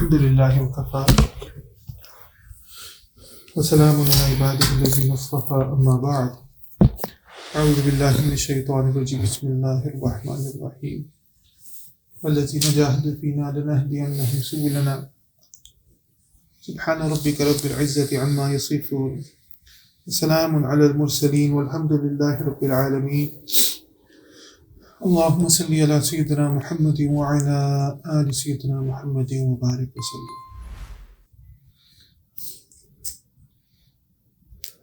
الحمد لله وكفى وسلام على عباده الذين اصطفى أما بعد أعوذ بالله من الشيطان الرجيم بسم الله الرحمن الرحيم والذين جاهدوا فينا لنهدينهم سبلنا سبحان ربك رب العزة عما يصفون وسلام على المرسلين والحمد لله رب العالمين اللهم صل على سيدنا محمد وعلى آل سيدنا محمد وبارك وسلم.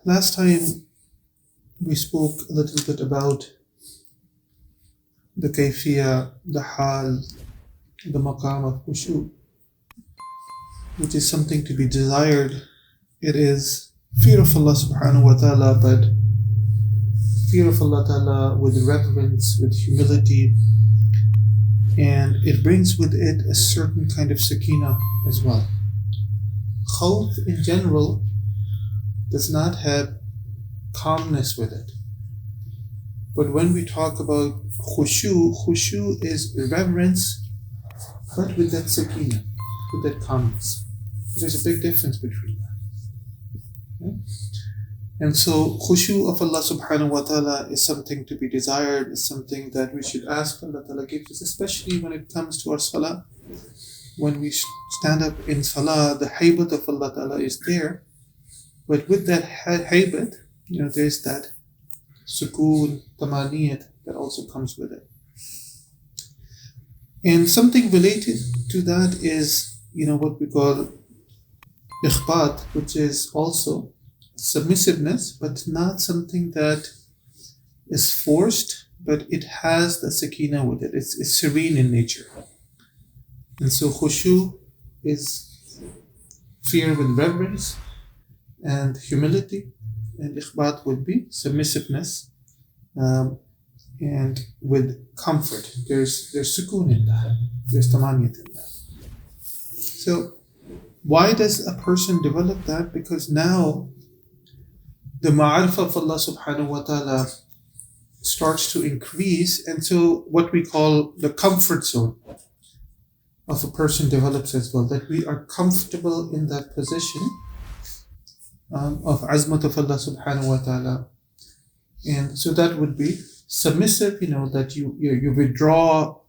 Last time we spoke a little bit about the kayfiyya, the hal, the maqam of khushu, which is something to be desired. It is fear of Allah subhanahu wa ta'ala, but fear of Allah ta'ala with reverence, with humility, and it brings with it a certain kind of sakina as well. Khawf in general does not have calmness with it. But when we talk about khushu is reverence, but with that sakina, with that calmness. There's a big difference between that. Okay? And so khushu of Allah subhanahu wa ta'ala is something to be desired, is something that we should ask Allah ta'ala gives us, especially when it comes to our salah. When we stand up in salah, the haybat of Allah ta'ala is there. But with that haybat, there's that sukoon, tamaniyat that also comes with it. And something related to that is, what we call ikhbat, which is also submissiveness, but not something that is forced, but it has the sakina with it. It's serene in nature. And so khushu is fear with reverence and humility, and ikhbat would be submissiveness and with comfort. There's sukoon in that. There's tamaniyat in that. So why does a person develop that? Because now the ma'arifah of Allah subhanahu wa ta'ala starts to increase, and so what we call the comfort zone of a person develops as well, that we are comfortable in that position of azmat of Allah subhanahu wa ta'ala. And so that would be submissive, that you withdraw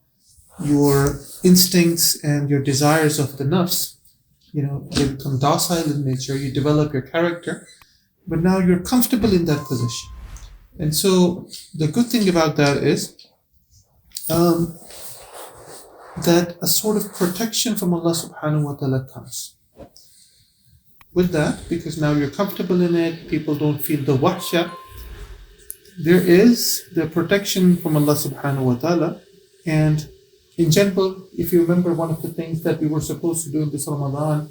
your instincts and your desires of the nafs, they become docile in nature, you develop your character, but now you're comfortable in that position. And so the good thing about that is that a sort of protection from Allah subhanahu wa ta'ala comes with that, because now you're comfortable in it, people don't feel the wahsha. There is the protection from Allah subhanahu wa ta'ala. And in general, if you remember, one of the things that we were supposed to do in this Ramadan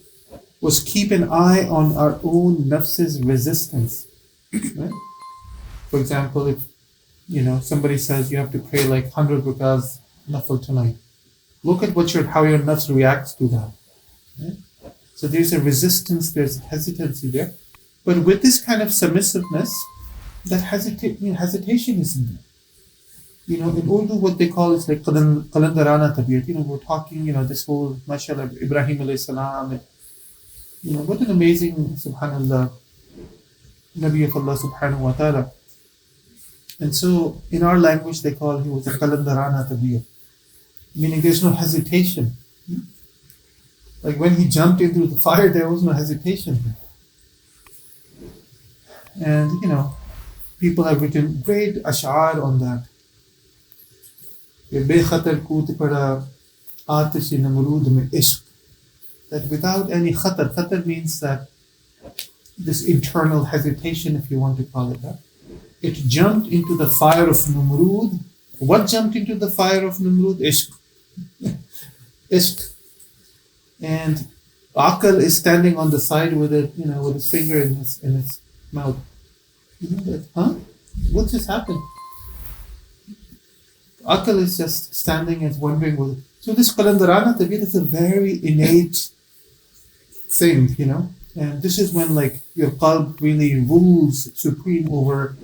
was keep an eye on our own nafs's resistance. Right? For example, if somebody says you have to pray like 100 rakahs nafil tonight, look at how your nafs reacts to that. Right? So there's a resistance, there's hesitancy there. But with this kind of submissiveness, that hesitation isn't there. In Urdu, what they call is like qalandarana tabiyat. We're talking, this whole, mashallah, Ibrahim alayhi salam. What an amazing, subhanallah, Nabi of Allah subhanahu wa ta'ala. And so, in our language, they call he was a qalandarana tabiyat, meaning there's no hesitation. Like when he jumped into the fire, there was no hesitation. And, people have written great ash'ar on that. That without any khatar, khatar means that this internal hesitation, if you want to call it that, it jumped into the fire of Numrud. What jumped into the fire of Numrud? Ishq. Ishq. And Aql is standing on the side with it, with his finger in his mouth. What just happened? Aql is just standing and wondering. So this qalandarana tabiyat is a very innate thing, and this is when your qalb really rules supreme over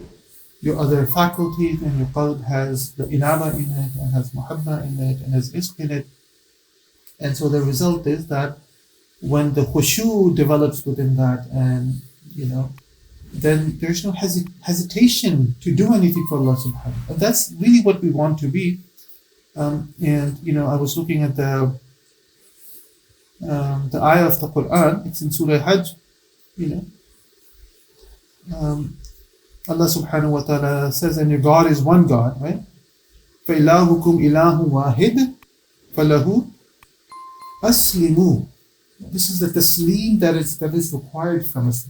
your other faculties, and your qalb has the inaba in it, and has muhabba in it, and has ishq in it. And so the result is that when the khushu develops within that, and then there's no hesitation to do anything for Allah subhanahu. And that's really what we want to be. And I was looking at the ayah of the Quran. It's in Surah Hajj. Allah subhanahu wa ta'ala says, and your God is one God, right? فَإِلَهُكُمْ إِلَهٌ وَاحِدٌ فَلَهُ أَسْلِمُوا. This is the taslim that is required from us.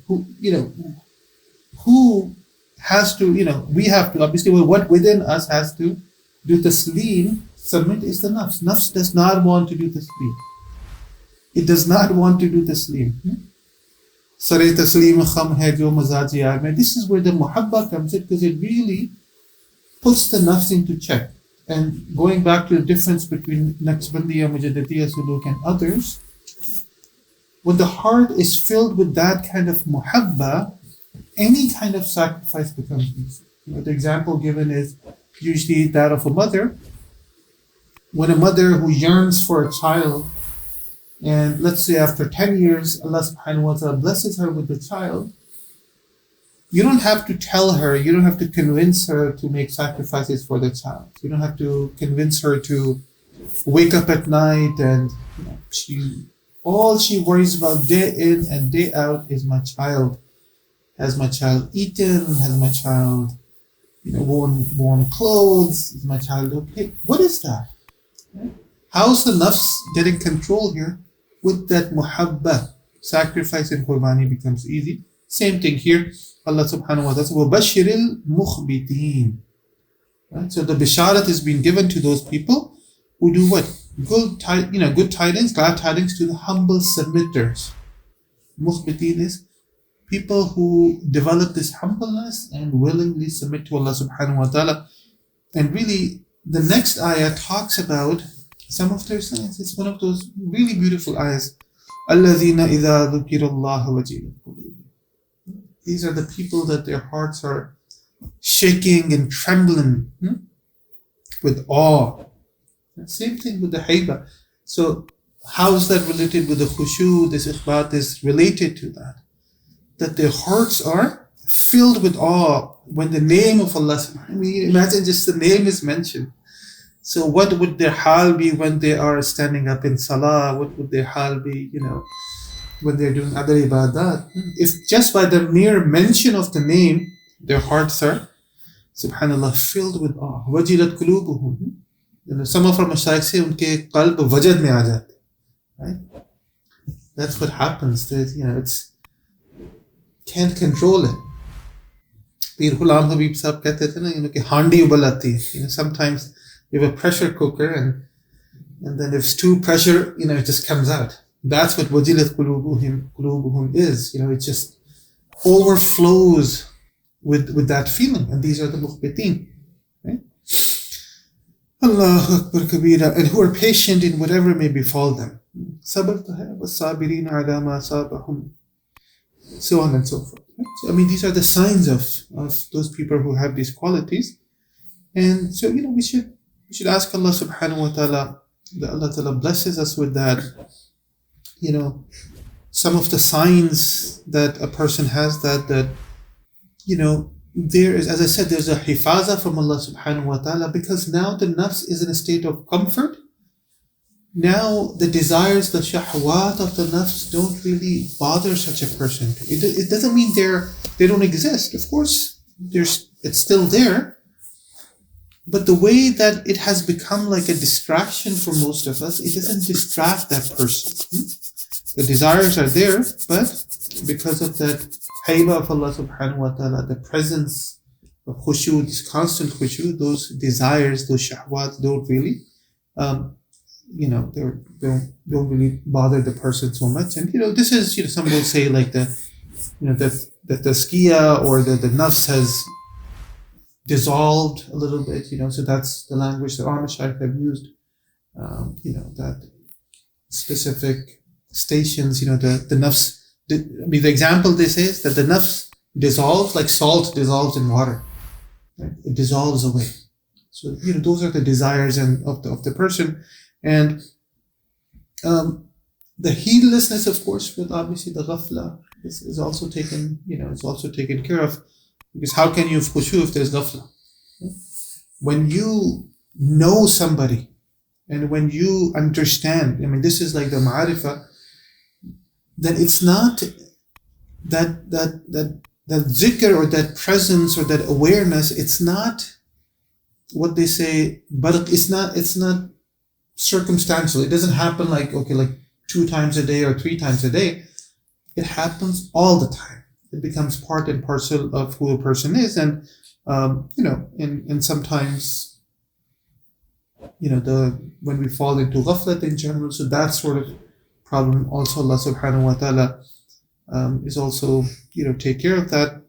Who has to, we have to, obviously, what within us has to do taslim, submit, is the nafs. Nafs does not want to do taslim. It does not want to do taslim. Sare taslim kham hai jo mazaji aay mein. This is where the muhabba comes in, because it really puts the nafs into check. And going back to the difference between Naqshbandiya, Mujaddidiyya, Suluk and others, when the heart is filled with that kind of muhabba, any kind of sacrifice becomes easy. The example given is usually that of a mother. When a mother who yearns for a child, and let's say after 10 years, Allah subhanahu wa ta'ala blesses her with the child, you don't have to tell her, you don't have to convince her to make sacrifices for the child. You don't have to convince her to wake up at night and all she worries about day in and day out is my child. Has my child eaten? Has my child worn clothes? Is my child okay? What is that? How's the nafs getting control here? With that muhabba, sacrifice and qurbani becomes easy. Same thing here. Allah subhanahu wa ta'ala says, وَبَشِّرِ الْمُخْبِتِينَ. Right? So the bisharat is being given to those people who do what? Good tidings, glad tidings to the humble submitters. Mukhbitin is people who develop this humbleness and willingly submit to Allah subhanahu wa ta'ala. And really, the next ayah talks about some of their signs. It's one of those really beautiful ayahs. الَّذِينَ إِذَا ذُكِرَ اللَّهُ وَجِلَتْ قُلُوبُهُم. These are the people that their hearts are shaking and trembling with awe. Same thing with the haiba. So how is that related with the khushu? This ikhbat is related to that. That their hearts are filled with awe when the name of Allah, imagine just the name is mentioned. So what would their hal be when they are standing up in salah? What would their hal be, when they're doing other ibadat? If just by the mere mention of the name, their hearts are, subhanallah, filled with awe. Wajilat qulubuhum. Some of our mashaykh say, unke qalb wajad mein aa jate. Right? That's what happens. It's can't control it. Peer Ghulam Habib Sahib kehte the na, ki handi ubal aati hai. Sometimes you have a pressure cooker and then if it's too pressure, it just comes out. That's what wajilat qulubuhum is. It just overflows with that feeling. And these are the mukhbitin. Right? Allahu Akbar Kabira. And who are patient in whatever may befall them. Sabr taha wa sabirin ala ma asabahum. So on and so forth. Right? So, these are the signs of those people who have these qualities. And so, we should ask Allah subhanahu wa ta'ala that Allah ta'ala blesses us with that. Some of the signs that a person has that there is, as I said, there's a hifaza from Allah subhanahu wa ta'ala, because now the nafs is in a state of comfort. Now the desires, the shahwat of the nafs don't really bother such a person. It doesn't mean they don't exist. Of course, it's still there. But the way that it has become like a distraction for most of us, it doesn't distract that person. The desires are there, but because of that haiba of Allah subhanahu wa ta'ala, the presence of khushu, this constant khushu, those desires, those shahwat don't really, they don't really bother the person so much. And this is, some will say like the tazkiyah or the nafs has dissolved a little bit, so that's the language that our mashaykh have used, that specific stations, the nafs, the example they say is that the nafs dissolves like salt dissolves in water. Right? It dissolves away. So, those are the desires of the person. And The heedlessness, of course, with obviously the ghafla is also taken, is also taken care of. Because how can you have khushu if there's ghafla? When you know somebody and when you understand, this is like the ma'arifah, then it's not that dhikr or that presence or that awareness, it's not what they say, but it's not circumstantial. It doesn't happen like 2 times a day or 3 times a day. It happens all the time. It becomes part and parcel of who a person is, and and sometimes when we fall into ghaflat in general, so that sort of problem also Allah subhanahu wa ta'ala is also take care of that.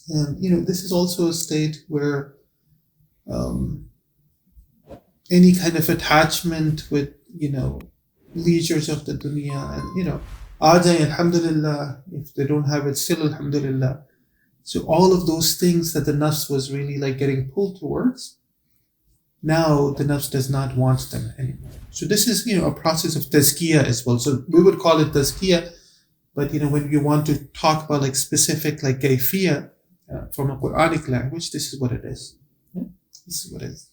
And this is also a state where any kind of attachment with leisures of the dunya, and ajay, alhamdulillah, if they don't have it, still alhamdulillah. So all of those things that the nafs was really like getting pulled towards, now the nafs does not want them anymore. So this is a process of tazkiyah as well. So we would call it tazkiyah, but when you want to talk about like specific like kayfiyah from a Quranic language, this is what it is. Yeah? This is what it is.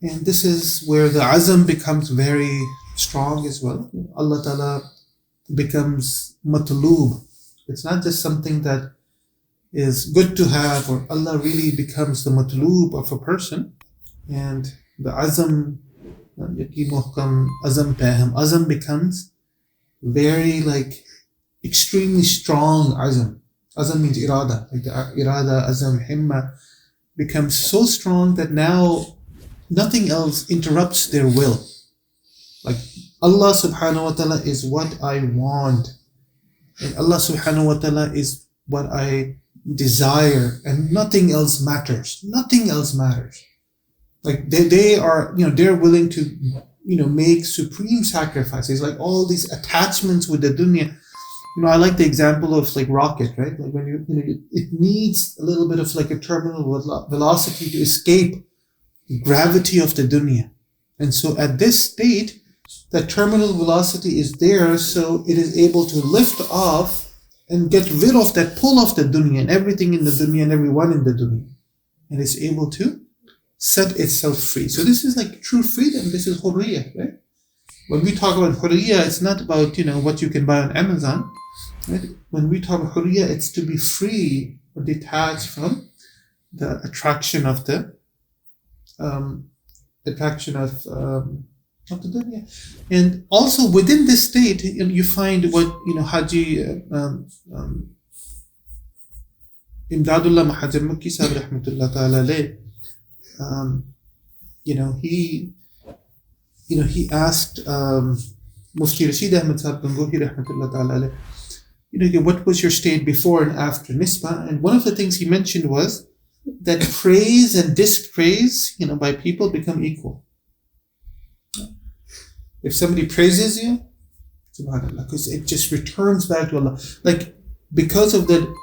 And this is where the azam becomes very strong as well. Allah Ta'ala becomes matloob. It's not just something that is good to have, or Allah really becomes the matloob of a person. And the azam, azam becomes very like extremely strong azam. Azam means irada, like the irada, azam, himma becomes so strong that now nothing else interrupts their will. Like Allah subhanahu wa ta'ala is what I want, and Allah subhanahu wa ta'ala is what I desire, and nothing else matters. Nothing else matters. Like they are, they're willing to, make supreme sacrifices, like all these attachments with the dunya. I like the example of like rocket, right? Like when it needs a little bit of like a terminal velocity to escape the gravity of the dunya. And so at this state, the terminal velocity is there, so it is able to lift off and get rid of that pull of the dunya and everything in the dunya and everyone in the dunya. And it's able to set itself free. So this is like true freedom. This is hurriyah, right? When we talk about hurriyah, it's not about, what you can buy on Amazon. Right? When we talk about hurriyah, it's to be free or detached from the attraction of the dunya. And also within this state, you find what Haji Imdadullah Mahajan Makki Sahib rahmatullah ta'ala alayh, he asked Mufti Rashid Ahmad Sahib Gangohi rahmatullah ta'ala alayh, what was your state before and after nisbah? And one of the things he mentioned was that praise and dispraise, by people become equal. If somebody praises you, subhanAllah, because it just returns back to Allah. Like, because of the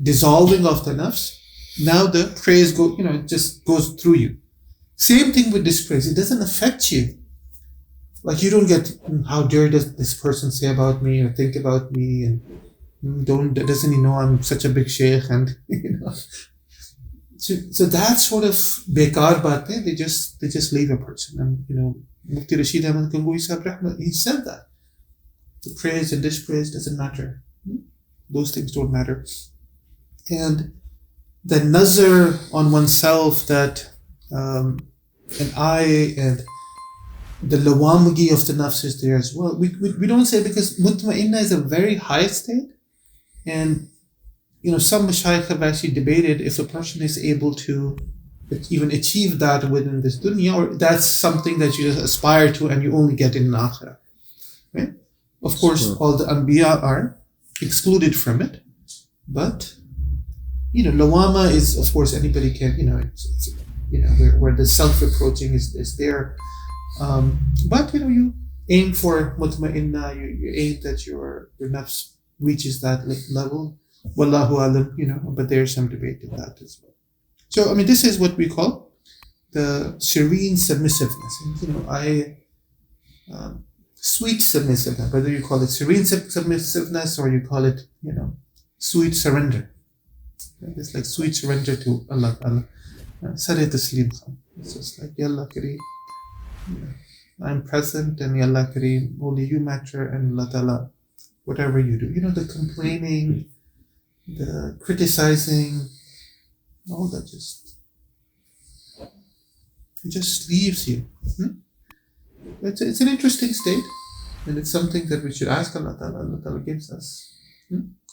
dissolving of the nafs, now the praise it just goes through you. Same thing with dispraise. It doesn't affect you. Like, you don't get, how dare does this person say about me or think about me, and doesn't he know I'm such a big shaykh, and So that sort of bekar baat, they just leave a person. And Mufti Rashid Ahmad Gangohi Sahib Rahmat, he said that the praise and dispraise doesn't matter. Those things don't matter. And the nazar on oneself, that an eye and the lawamagi of the nafs is there as well. We don't say, because mutma'inna is a very high state, and some mashayikh have actually debated if a person is able to even achieve that within this dunya, or that's something that you just aspire to and you only get in akhirah. Right? Of course, sure, all the anbiya are excluded from it, but lawama is, of course, anybody can, it's where the self-reproaching is there. But you aim for mutma'inna, you aim that your nafs reaches that level. Wallahu alam, but there's some debate in that as well. So, this is what we call the serene submissiveness. And, sweet submissiveness, whether you call it serene submissiveness or you call it, sweet surrender. It's like sweet surrender to Allah. Sare taslim. It's just like, Ya Allah Kareem, I'm present, and Ya Allah Kareem, only you matter, and Allah Ta'ala, whatever you do. The complaining, the criticizing, all that it just leaves you. It's an interesting state, and it's something that we should ask Allah Ta'ala. Allah Ta'ala gives us.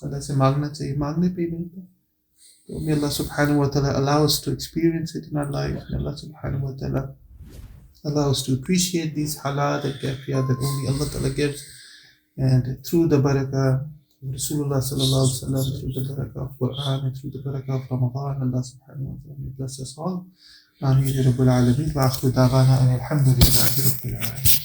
Allah se maangna chahiye, maangne pe nahi. So may Allah subhanahu wa ta'ala allow us to experience it in our life. May Allah subhanahu wa ta'ala allow us to appreciate these halal and kafiyat that only Allah Ta'ala gives. And through the barakah of Rasulullah sallallahu alaihi wasallam, through the barakah of Quran, and through the barakah of Ramadan, Allah subhanahu wa ta'ala may bless us all. Ameen ya Rabbal Alameen. Wa akhiru da'wana alhamdulillahi Rabbil Alameen.